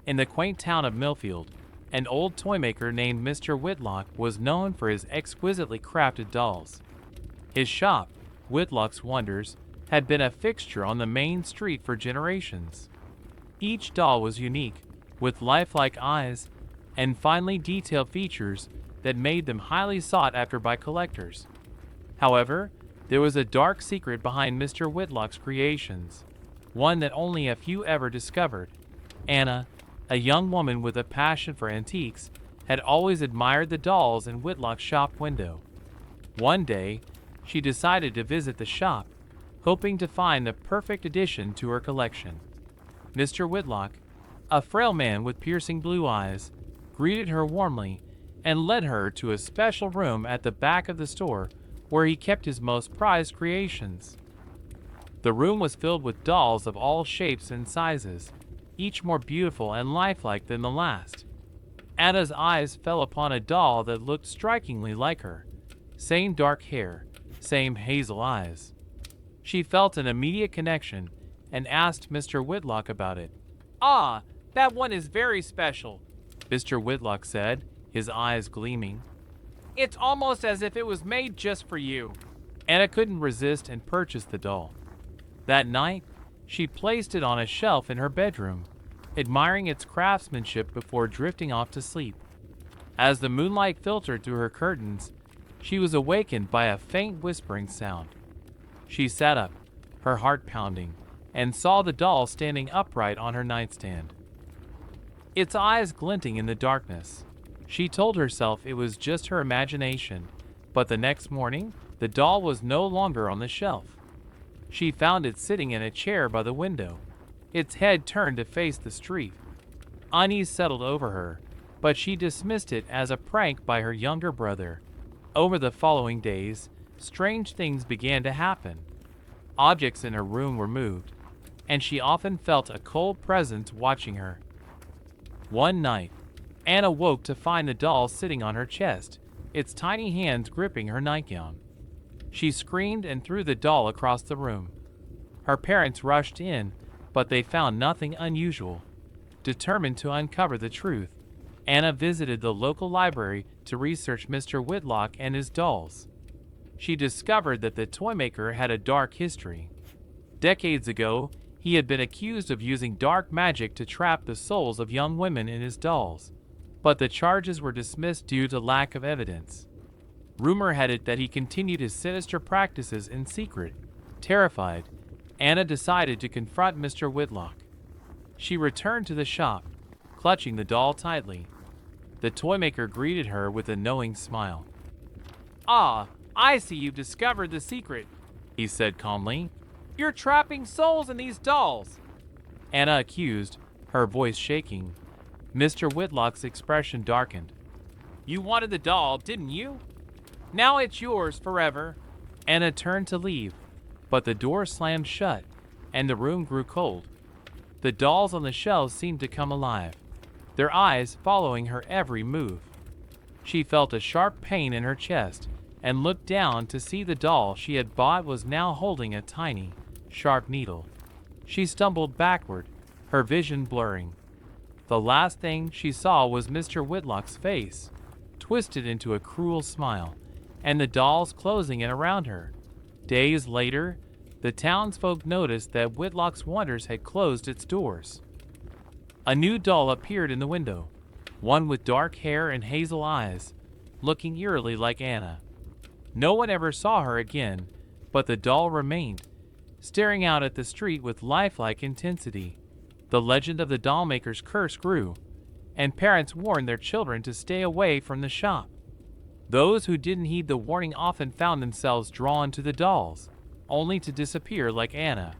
In the quaint town of Millfield, an old toymaker named Mr. Whitlock was known for his exquisitely crafted dolls. His shop, Whitlock's Wonders, had been a fixture on the main street for generations. Each doll was unique, with lifelike eyes and finely detailed features that made them highly sought after by collectors. However, there was a dark secret behind Mr. Whitlock's creations, one that only a few ever discovered. Anna, a young woman with a passion for antiques, had always admired the dolls in Whitlock's shop window. One day, she decided to visit the shop, hoping to find the perfect addition to her collection. Mr. Whitlock, a frail man with piercing blue eyes, greeted her warmly and led her to a special room at the back of the store where he kept his most prized creations. The room was filled with dolls of all shapes and sizes, each more beautiful and lifelike than the last. Anna's eyes fell upon a doll that looked strikingly like her. Same dark hair, same hazel eyes. She felt an immediate connection and asked Mr. Whitlock about it. "Ah, that one is very special," Mr. Whitlock said, his eyes gleaming. "It's almost as if it was made just for you." Anna couldn't resist and purchased the doll. That night, she placed it on a shelf in her bedroom, admiring its craftsmanship before drifting off to sleep. As the moonlight filtered through her curtains, she was awakened by a faint whispering sound. She sat up, her heart pounding, and saw the doll standing upright on her nightstand, its eyes glinting in the darkness. She told herself it was just her imagination, but the next morning, the doll was no longer on the shelf. She found it sitting in a chair by the window, its head turned to face the street. Unease settled over her, but she dismissed it as a prank by her younger brother. Over the following days, strange things began to happen. Objects in her room were moved, and she often felt a cold presence watching her. One night, Anna woke to find the doll sitting on her chest, its tiny hands gripping her nightgown. She screamed and threw the doll across the room. Her parents rushed in, but they found nothing unusual. Determined to uncover the truth, Anna visited the local library to research Mr. Whitlock and his dolls. She discovered that the toymaker had a dark history. Decades ago, he had been accused of using dark magic to trap the souls of young women in his dolls, but the charges were dismissed due to lack of evidence. Rumor had it that he continued his sinister practices in secret. Terrified, Anna decided to confront Mr. Whitlock. She returned to the shop, clutching the doll tightly. The toymaker greeted her with a knowing smile. "Ah, I see you've discovered the secret," he said calmly. "You're trapping souls in these dolls," Anna accused, her voice shaking. Mr. Whitlock's expression darkened. "You wanted the doll, didn't you? Now it's yours forever." Anna turned to leave, but the door slammed shut, and the room grew cold. The dolls on the shelves seemed to come alive, their eyes following her every move. She felt a sharp pain in her chest and looked down to see the doll she had bought was now holding a tiny, sharp needle. She stumbled backward, her vision blurring. The last thing she saw was Mr. Whitlock's face, twisted into a cruel smile, and the dolls closing in around her. Days later, the townsfolk noticed that Whitlock's Wonders had closed its doors. A new doll appeared in the window, one with dark hair and hazel eyes, looking eerily like Anna. No one ever saw her again, but the doll remained, staring out at the street with lifelike intensity. The legend of the Dollmaker's curse grew, and parents warned their children to stay away from the shop. Those who didn't heed the warning often found themselves drawn to the dolls, only to disappear like Anna.